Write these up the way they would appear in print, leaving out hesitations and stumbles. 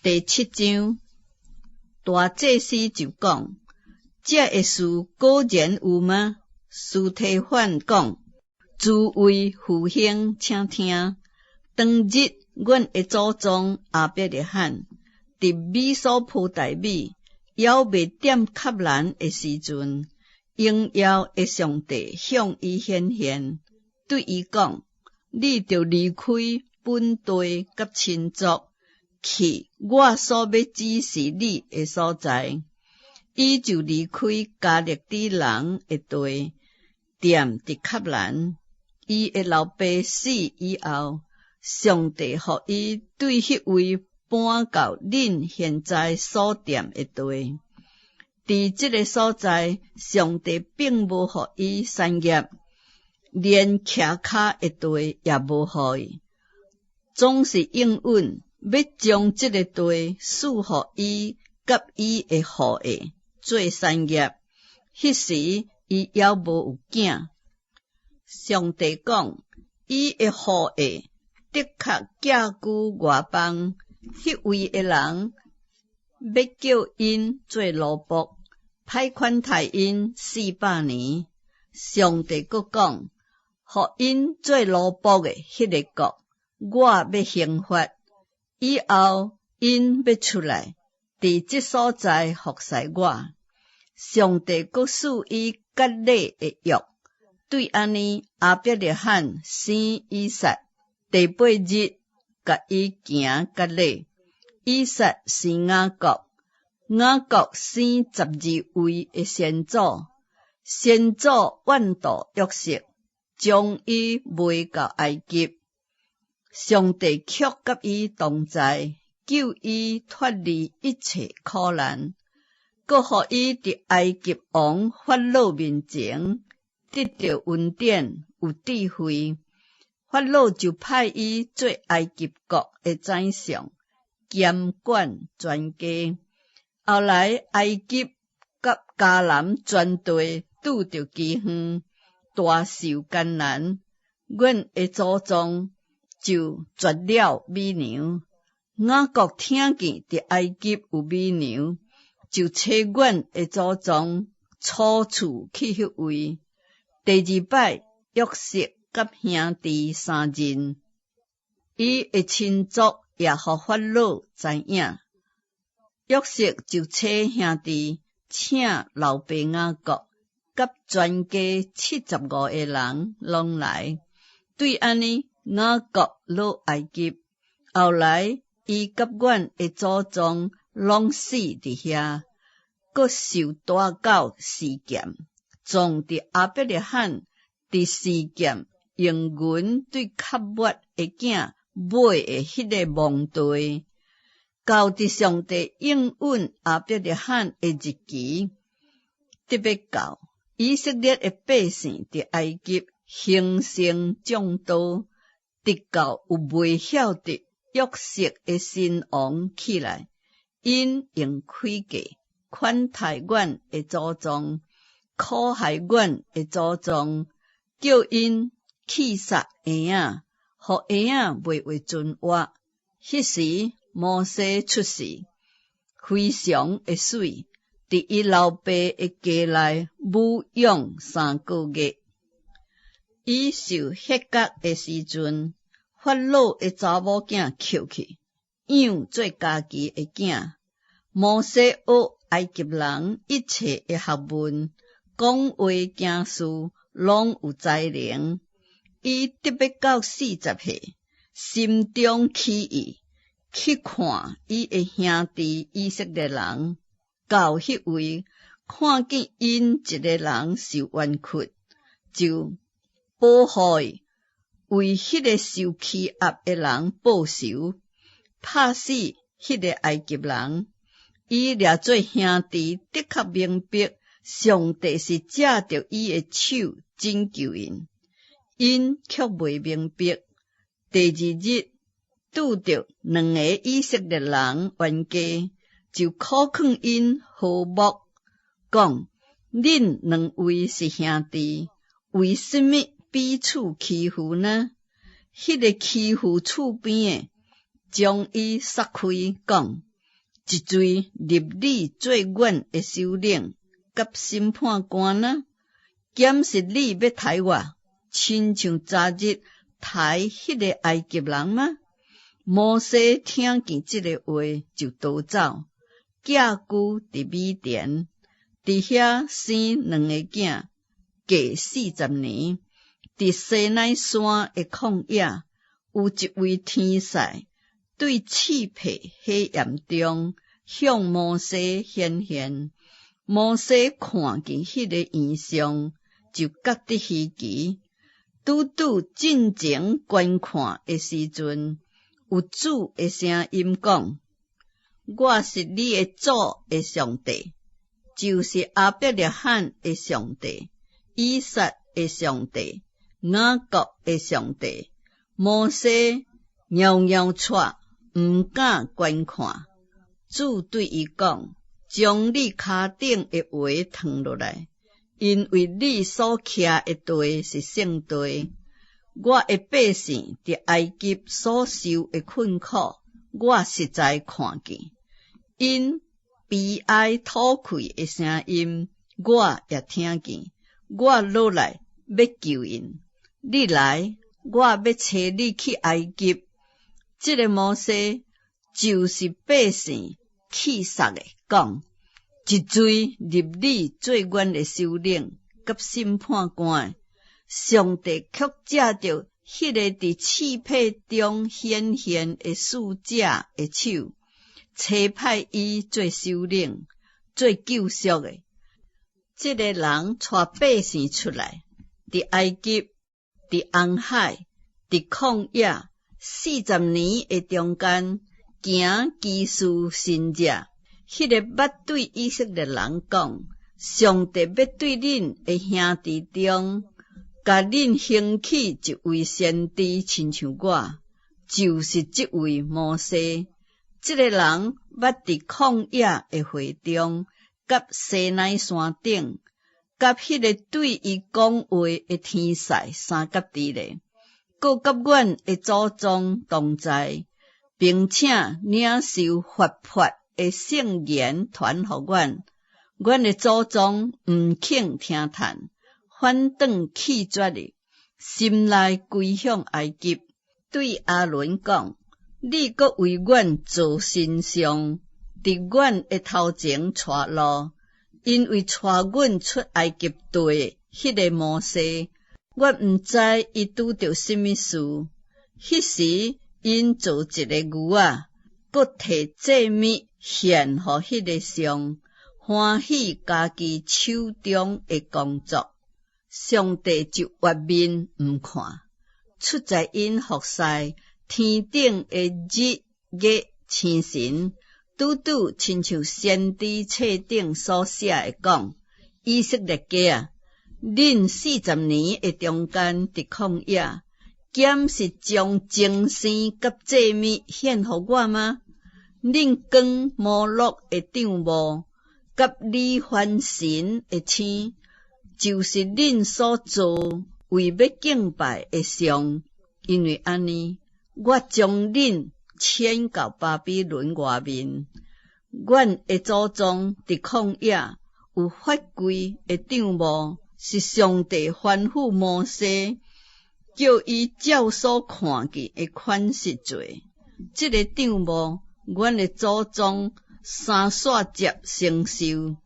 第7章，大祭司就讲：这个事果然有吗？司提反讲：诸位父兄，请听。当日，阮的祖宗亚伯拉罕伫米索不达米还未点吸兰的时阵，荣耀的上帝向伊显现，对伊讲：你着离开本地甲亲族，去我所要指示你的所在。伊就离开加勒底人的地，踮伫吸兰。伊的老爸死以后，上帝予伊对迄位搬到恁现在所踮的地。伫即个所在，上帝并无予伊产业，连徛脚的地也无予伊，总是应允要将即个地赐予伊甲伊的后裔做产业。迄时伊还无有囝。上帝讲，伊的后裔的确寄居外邦，迄位的人要叫因做奴仆，歹款待因400年。上帝佫讲，予因做奴仆的迄个国，我要刑罚，以后因要出来，伫即所在服侍我。上帝佫赐伊甲勒的约，对安尼亚伯拉罕生以撒，第8日，甲伊行甲勒。以撒生雅各，雅各生12位的先祖，先祖怨妒约瑟，将伊卖到埃及。上帝却甲伊同在，救伊脱离一切苦难，佫予伊伫埃及王法老面前得到恩典，有智慧。法老就派伊做埃及国的宰相，监管全家。后来埃及甲迦南全地拄着饥荒，大受艰难。阮的祖宗就绝了美牛。雅各听见伫埃及有美牛，就找阮的祖宗初次去迄位。第2摆，约瑟甲兄弟3人，伊的亲族也互法老知影。约瑟就找兄弟，请老爸雅各甲全家75个人拢来。对安尼，雅各落埃及。后来伊甲阮的祖宗拢死伫遐，佫受大狗事件，撞伫亚伯拉罕伫事件用银对卡抹的囝买的迄个墓地。到伫上帝应允亚伯拉罕的日期，得要到，以色列的百姓伫埃及兴盛众多，直到有未晓得约瑟的新王起来，因用诡计款待阮的祖宗，苦害阮的祖宗，叫因去杀婴仔，互婴仔袂话准话。迄时摩西出世，非常的水，伫伊老爸的家内牧养3个月。伊受迄角的时阵，法老的查某囝捡去，养做家己的囝。摩西学埃及人一切的学问，讲话行事，拢有才能。伊得要到40岁，心中起意，去看伊的兄弟以色列人。到迄位，看见因一个人受冤屈，就保护伊，为迄个受欺压的人报仇，拍死迄个埃及人。伊掠做兄弟，的确明白上帝是借着伊的手拯救因，因却未明白。第2日，拄着2个以色列人冤家，就苦劝因和睦，讲：恁2位是兄弟，为什么彼此欺负呢？迄个欺负厝边的，将伊杀开，讲：一罪立你做阮的首领甲审判官呢？检视你要杀我，亲像昨日杀迄个埃及人吗？摩西听见这个话，就逃走，寄居伫米甸，伫遐生2个囝，过40年。伫西奈山的旷野，有一位天使对刺皮黑暗中向摩西显现。摩西看见迄个异象，就觉得稀奇。拄进前观看的时阵，有主的声音讲：我是你的主的上帝，就是亚伯拉罕的上帝、以撒的上帝、雅各的上帝。摩西摇摇掣，毋敢观看。主对伊讲：将你骹顶的鞋脱落来，因为你所徛的地是圣地。我的百姓伫埃及所受的困苦，我实在看见。因悲哀吐气的声音，我也听见。我落来要救因。你来，我要找你去埃及。这个摩西就是百姓气煞的讲，一罪立你做阮的首领甲审判官。上帝却借着迄个伫刺皮中显现的使者的手，差派伊做首领、做救赎的。这个人带百姓出来，伫埃及、伫红海、伫旷野40年的中间，行奇事神迹。迄个捌对以色列人讲，上帝要对恁的兄弟中，甲恁兴起一位先知，亲像我，就是这位摩西。这个人捌伫旷野的会中，甲西奈山顶，甲迄个对伊讲话的天使三甲伫咧，搁甲阮的祖宗同在，并且领受活泼的圣言传互阮。阮的祖宗毋肯听叹，反转气绝的，心内归向埃及。对阿伦讲：你搁为阮做神像，伫阮的头前带路，因为带阮出埃及地的迄个摩西，我毋知伊拄着什么事。迄时因做一个牛仔，搁摕祭物献互迄个像，欢喜家己手中的工作。上帝就越面毋看，出在因服侍天顶的日月星辰，拄亲像先知册顶所写的讲：以色列家啊，恁40年的中间伫旷野，检是将精神甲祭物献互我吗？恁讲摩洛的帐幕，甲李番神的星，就是恁所做为要敬拜的像。因为安尼，我将恁迁到巴比伦外面。阮的祖宗伫旷野有法规的帐幕，是上帝吩咐摩西，叫伊照所看见的款式做。这个帐幕，阮的祖宗三煞节承受。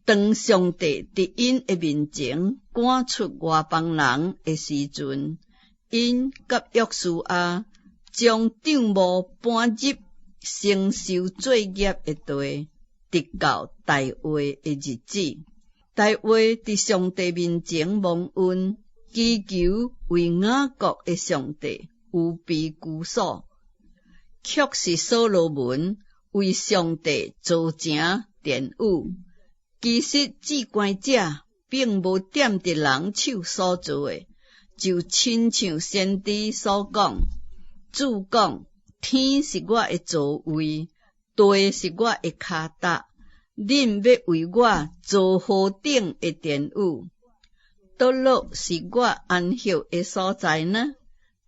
当上帝伫因的面前赶出外邦人的时阵，因甲约书亚将帐幕搬入承受罪孽的地，直到大卫的日子。大卫伫上帝面前蒙恩，祈求为雅各的上帝有庇居所，却是所罗门为上帝造成殿宇。其实至关者并无点伫人手所做的，就亲像先知所讲：主讲，天是我的座位，地是我的脚踏，恁要为我造何等的殿宇？倒落是我安息的所在呢？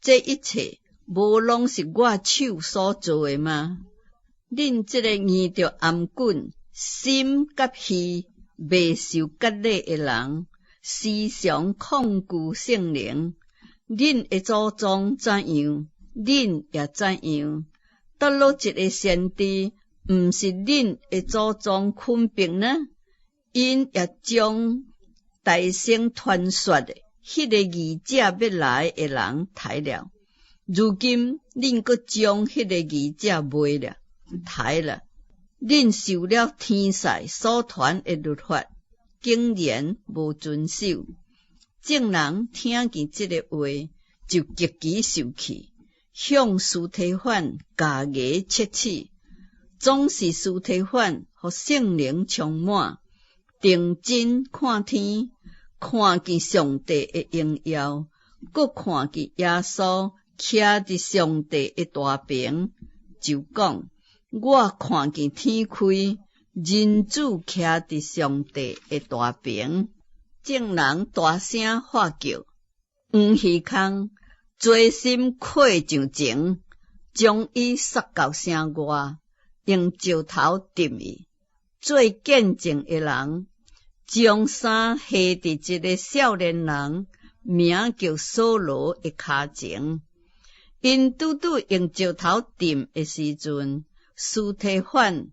这一切无拢是我手所做的吗？恁这个遇着颔棍、心甲虚、未受割礼的人，时常控具圣灵。恁的祖宗怎样，恁也怎样。倒落一个先知，毋是恁的祖宗困病呢？因也将大声传说的迄个义者要来的人抬了。如今恁阁将迄个义者卖了、抬了。恁受了天使所传的律法，竟然无遵守。众人听见这个话，就极其受气，向司提反加牙切齿。总是司提反互圣灵充满，定睛看天，看见上帝的荣耀，搁看见耶稣徛伫上帝的大屏，就讲：我看见天开，人子徛伫上帝的大屏。众人大声喝叫，黄虚空，专心跪上前，将伊塞到城外，用石头钉伊。做见证的人，将衫下伫一个少年人，名叫扫罗的骹前。因拄拄用石头钉的时阵，司提反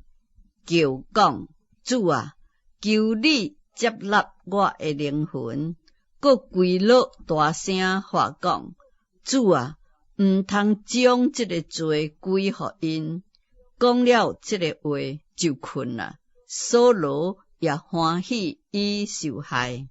叫讲：主啊，求你接纳我的灵魂。搁跪落大声话讲：主啊，毋通将这个罪归互因。讲了这个话就困了。扫罗也欢喜伊受害。